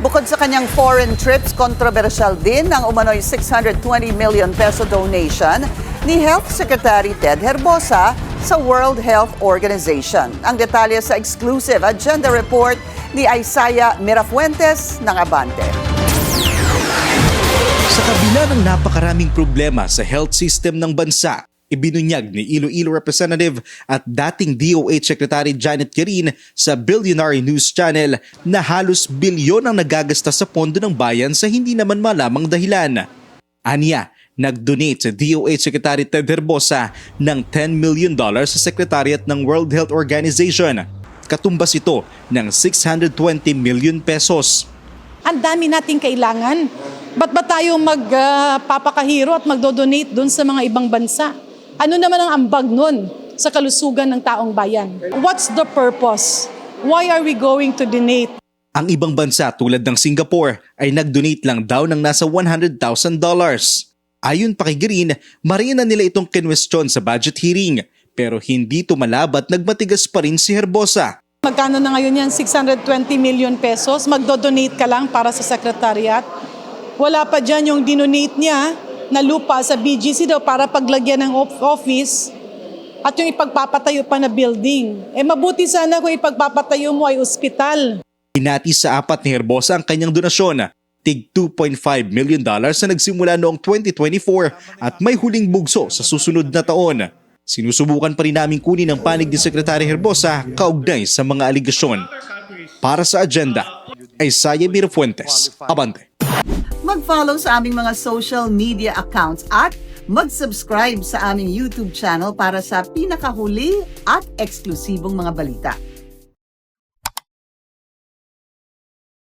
Bukod sa kanyang foreign trips, kontrobersyal din ang umano'y 620 million peso donation ni Health Secretary Ted Herbosa sa World Health Organization. Ang detalye sa exclusive agenda report ni Isaiah Mirafuentes ng Abante. Sa kabila ng napakaraming problema sa health system ng bansa, ibinunyag ni Iloilo Representative at dating DOH Secretary Janet Garin sa Billionaire News Channel na halos bilyon ang nagagasta sa pondo ng bayan sa hindi naman malamang dahilan. Aniya, nag-donate sa DOH Secretary Ted Herbosa ng $10 million sa Secretariat ng World Health Organization. Katumbas ito ng 620 million pesos. Ang dami nating kailangan. Ba't ba tayo magpapakahiro at magdodonate dun sa mga ibang bansa? Ano naman ang ambag nun sa kalusugan ng taong bayan? What's the purpose? Why are we going to donate? Ang ibang bansa tulad ng Singapore ay nag-donate lang daw ng nasa $100,000. Ayon pa kay Green, marina nila itong kinwestiyon sa budget hearing pero hindi tumalab at nagmatigas pa rin si Herbosa. Magkano na ngayon yan? 620 million pesos. Magdodonate ka lang para sa secretariat. Wala pa dyan yung dinonate niya na lupa sa BGC daw para paglagyan ng office at yung ipagpapatayo pa na building. Mabuti sana kung ipagpapatayo mo ay ospital. Hinati sa apat ni Herbosa ang kanyang donasyon, tig $2.5 million na nagsimula noong 2024 at may huling bugso sa susunod na taon. Sinusubukan pa rin namin kunin ang panig ni Secretary Herbosa kaugnay sa mga aligasyon. Para sa agenda, Isaiah Mirafuentes, Abante. Mag-follow sa aming mga social media accounts at mag-subscribe sa aming YouTube channel para sa pinakahuli at eksklusibong mga balita.